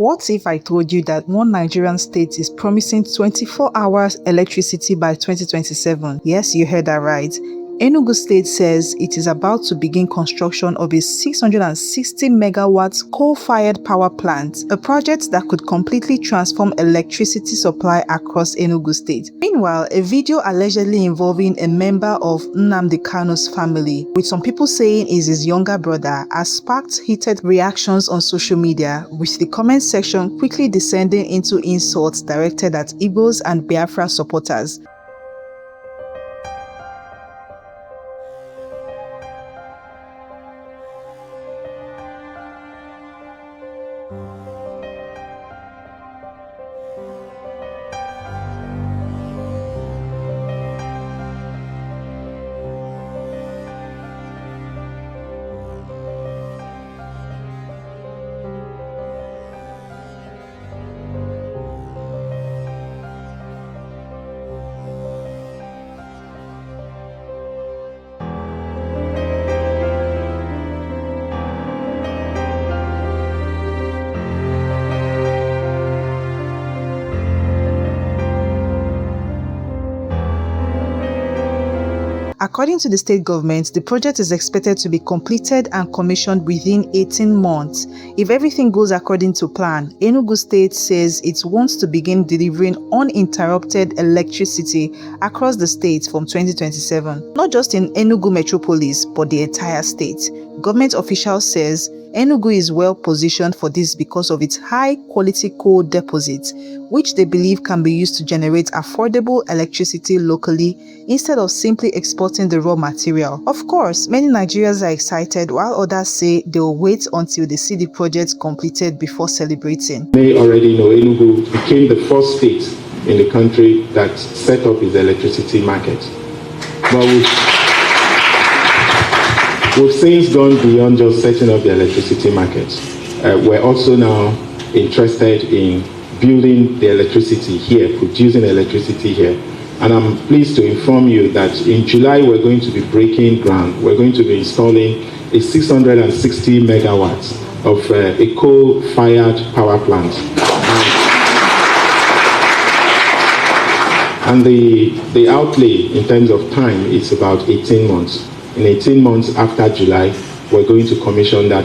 What if I told you that one Nigerian state is promising 24 hours electricity by 2027? Yes, you heard that right. Enugu State says it is about to begin construction of a 660 megawatts coal-fired power plant, a project that could completely transform electricity supply across Enugu State. Meanwhile, a video allegedly involving a member of Nnamdi Kanu's family, with some people saying is his younger brother, has sparked heated reactions on social media, with the comment section quickly descending into insults directed at Igbos and Biafra supporters. According to the state government, the project is expected to be completed and commissioned within 18 months. If everything goes according to plan, Enugu State says it wants to begin delivering uninterrupted electricity across the state from 2027. Not just in Enugu metropolis, but the entire state. Government officials says Enugu is well positioned for this because of its high-quality coal deposits, which they believe can be used to generate affordable electricity locally instead of simply exporting the raw material. Of course, many Nigerians are excited, while others say they will wait until they see the project completed before celebrating. You may already know Enugu became the first state in the country that set up its electricity market. But we've since gone beyond just setting up the electricity market. We're also now interested in building the electricity here, producing electricity here. And I'm pleased to inform you that in July we're going to be breaking ground. We're going to be installing a 660 megawatts of a coal-fired power plant. And the outlay in terms of time is about 18 months. In 18 months after July, we're going to commission that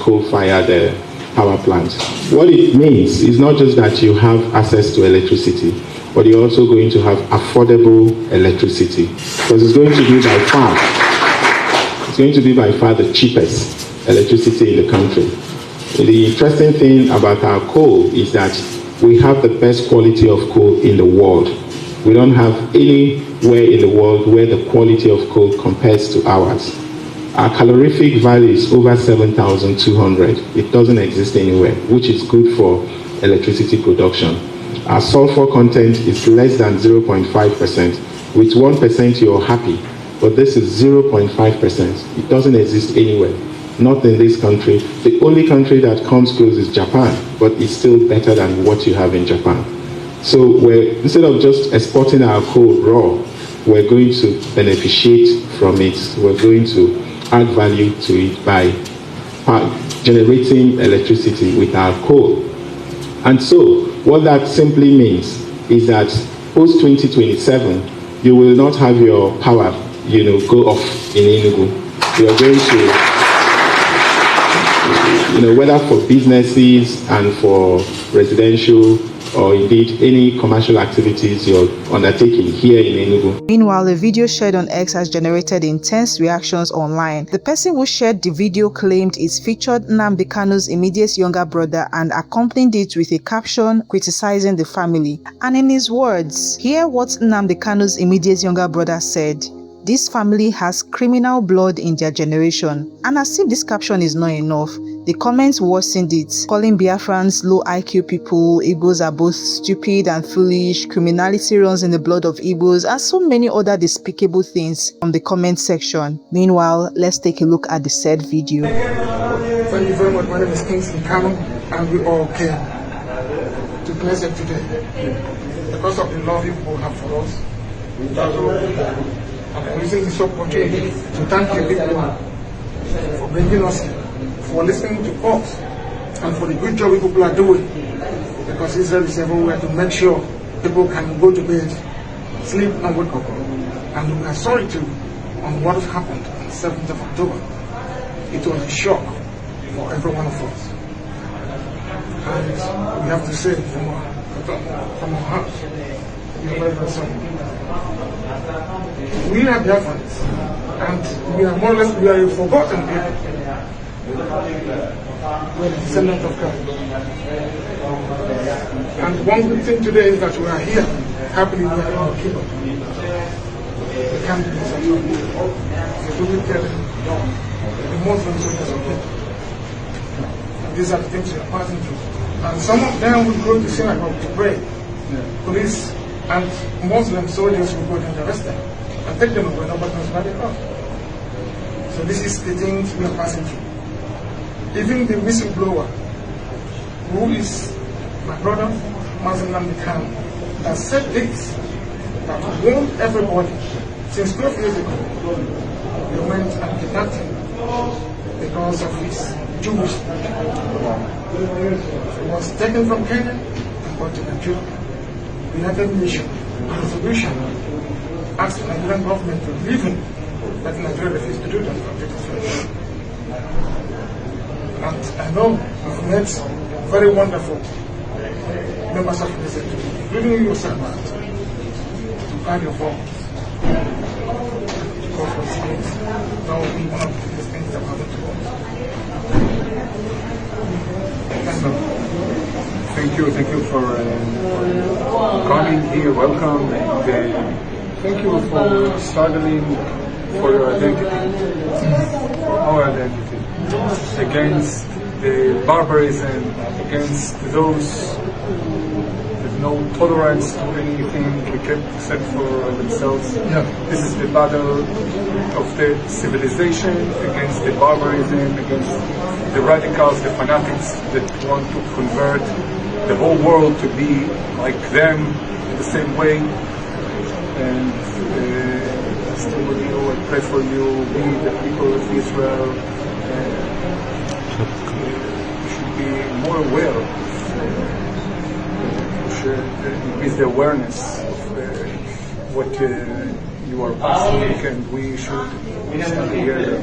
coal-fired power plant. What it means is not just that you have access to electricity, but you're also going to have affordable electricity, because it's going to be by far the cheapest electricity in the country. The interesting thing about our coal is that we have the best quality of coal in the world. We don't have anywhere in the world where the quality of coal compares to ours. Our calorific value is over 7,200. It doesn't exist anywhere, which is good for electricity production. Our sulfur content is less than 0.5%. With 1% you're happy, but this is 0.5%. It doesn't exist anywhere, not in this country. The only country that comes close is Japan, but it's still better than what you have in Japan. So instead of just exporting our coal raw, we're going to beneficiate from it. We're going to add value to it by generating electricity with our coal. And so what that simply means is that post 2027, you will not have your power, go off in Enugu. You are going to, whether for businesses and for residential or indeed any commercial activities you're undertaking here in Enugu. Meanwhile, a video shared on X has generated intense reactions online. The person who shared the video claimed it featured Nnamdi Kanu's immediate younger brother and accompanied it with a caption criticizing the family. And in his words, hear what Nnamdi Kanu's immediate younger brother said. This family has criminal blood in their generation. And as if this caption is not enough, the comments worsened it, calling Biafrans low IQ people, Igbos are both stupid and foolish, criminality runs in the blood of Igbos, and so many other despicable things from the comment section. Meanwhile, let's take a look at the said video. Thank you very much. My name is Kingsley Kanu, and we all came to Knesset today because of the love you people have for us. I'm using this opportunity to thank you people for bringing us here, for listening to us, and for the good job people are doing, because Israel is everywhere to make sure people can go to bed, sleep and wake up. And we are sorry too on what happened on the 7th of October. It was a shock for every one of us. And we have to say from our heart, we are very, very sorry. We are Biafrans, and we are more or less, we are a forgotten people. We are descendants of God. And one good thing today is that we are here. Happily, we are in our kingdom. We can't do this at all. We will tell them, the Muslims are okay. These are the things we are passing through. And some of them will go to synagogue to pray. Police and Muslim soldiers will go and arrest them and take them away, nobody knows where they are. So this is the things we are passing through. Even the whistleblower, who is my brother, Mazi Nnamdi Kanu, that said this, that warned everybody since 12 years ago. They went and kidnapped him because of his Jewish background. He was taken from Kenya and brought to Nigeria. The United Nations resolution asked the Nigerian government to leave him, but Nigeria refused to do that for Jesus. And I know we've met very wonderful members of the executive, including yourself, to carry your form. Go for cities. That will be one of the biggest things that happen to us. Thank you for coming here. Welcome, and thank you for struggling for your identity, for our identity, against the barbarism, against those with no tolerance to anything except for themselves. Yeah. This is the battle of the civilization against the barbarism, against the radicals, the fanatics that want to convert the whole world to be like them in the same way. And I stay with you, I pray for you, we, the people of Israel, should be more aware of, should increase the awareness of what you are passing, and we should stand together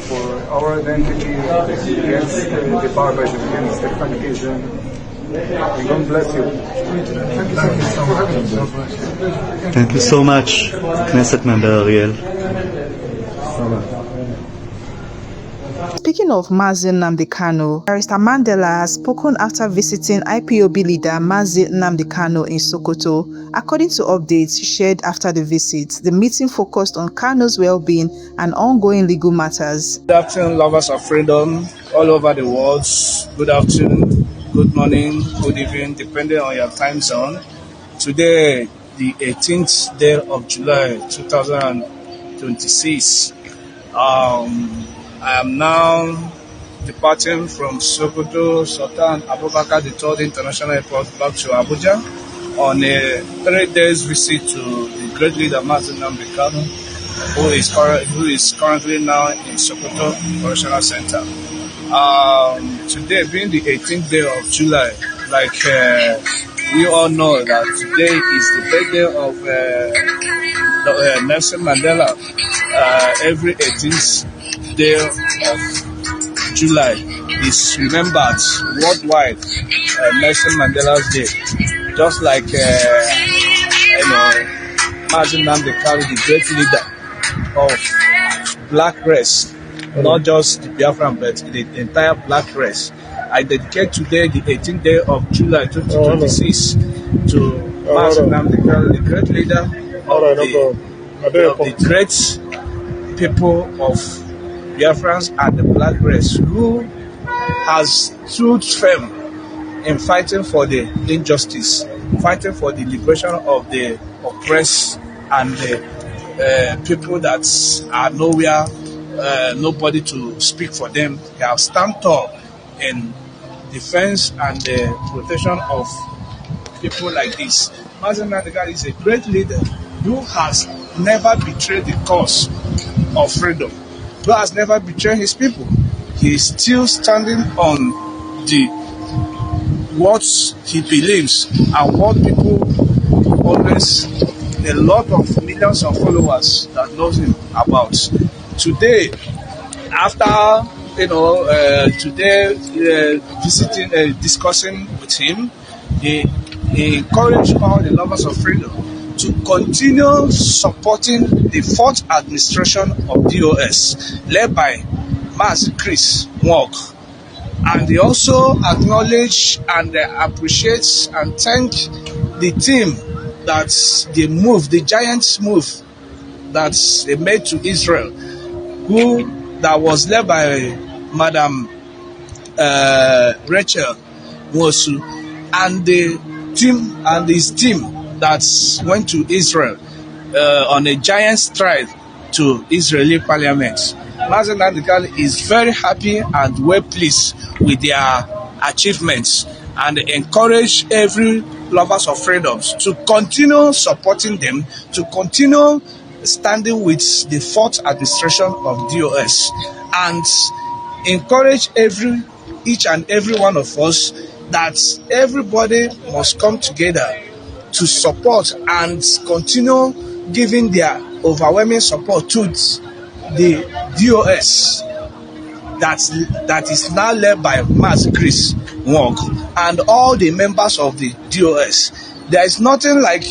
for our identity against the barbarism, against the fanatism. And God bless you. Thank you so much, Knesset Member Ariel. Speaking of Mazi Nnamdi Kanu, Barrister Mandela has spoken after visiting IPOB leader Mazi Nnamdi Kanu in Sokoto. According to updates shared after the visit, the meeting focused on Kanu's well-being and ongoing legal matters. Good afternoon, lovers of freedom all over the world. Good afternoon, good morning, good evening, depending on your time zone. Today, the 18th day of July 2026. I am now departing from Sokoto Sultan Abubakar III International Airport back to Abuja on a 3 days visit to the great leader Mazi Nnamdi Kanu, who is currently now in Sokoto Operational Center. Today being the 18th day of July, like we all know that today is the birthday of Nelson Mandela. Every 18th day of July is remembered worldwide, Nelson Mandela's Day. Just like Mazi Nnamdi Kanu, the great leader of black race, not just the Biafran, but the entire black race. I dedicate today, the 18th day of July 2026, to Mazi Nnamdi Kanu, the great leader of the great people of Biafrans and the black race, who has stood firm in fighting for the injustice, fighting for the liberation of the oppressed and the people that are nowhere, nobody to speak for them. They have stand tall in defense and the protection of people like this. Mazi Nnamdi Kanu is a great leader who has never betrayed the cause of freedom, who has never betrayed his people. He is still standing on what he believes and what people always, a lot of millions of followers that knows him about. Today, after visiting, discussing with him, he encouraged all the lovers of freedom to continue supporting the fourth administration of DOS, led by Mazi Nnamdi. And he also acknowledged and appreciates and thanked the team that they moved, the giant move that they made to Israel, that was led by Madam Rachel Wosu, and the team and his team that went to Israel on a giant stride to Israeli parliament. Mazi Nnamdi Kanu is very happy and well pleased with their achievements and encourage every lovers of freedoms to continue supporting them, to continue standing with the fourth administration of DOS, and encourage each and every one of us that everybody must come together to support and continue giving their overwhelming support to the DOS that is now led by Mazi Nnamdi and all the members of the DOS. There is nothing like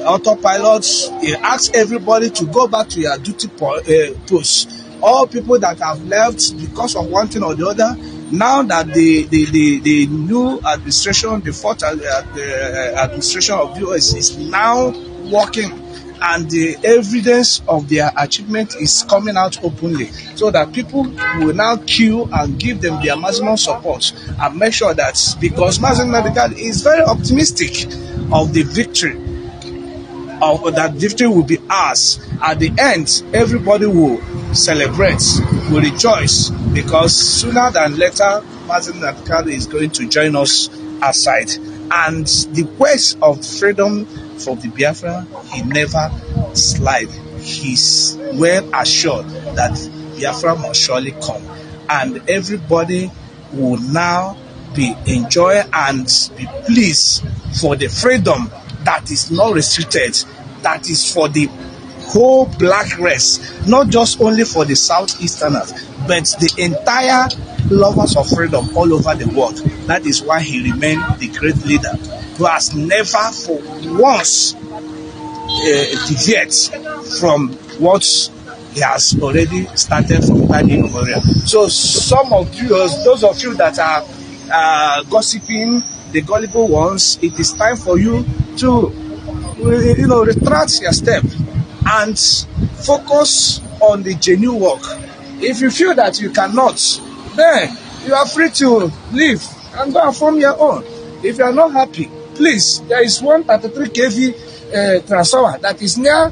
autopilot. He asks everybody to go back to your duty posts. All people that have left because of one thing or the other, now that the new administration, the fourth administration of DOS is now working, and the evidence of their achievement is coming out openly, so that people will now queue and give them their maximum support and make sure that, because Mazi Nnamdi Kanu is very optimistic of the victory, that victory will be ours. At the end, everybody will celebrate, will rejoice, because sooner than later, Mazi Nnamdi Kanu is going to join us outside. And the quest of freedom for the Biafra, he never slide. He's well assured that Biafra must surely come, and everybody will now be enjoy and be pleased for the freedom that is not restricted, that is for the whole black race, not just only for the Southeasterners, but the entire lovers of freedom all over the world. That is why he remained the great leader who has never for once deviate from what he has already started from time immemorial. So some of you, those of you that are gossiping, the gullible ones, it is time for you to retract your step and focus on the genuine work. If you feel that you cannot, then you are free to leave and go and form your own. If you are not happy, please, there is 133 kV transformer that is near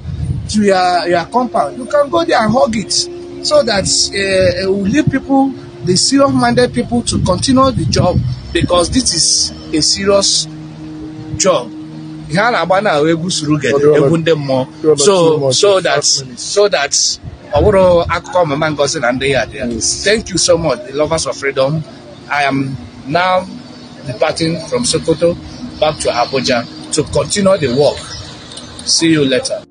to your compound. You can go there and hug it, so that it will leave people, the serious-minded people, to continue the job, because this is a serious job. So that thank you so much, the lovers of freedom. I am now departing from Sokoto back to Abuja to continue the work. See you later.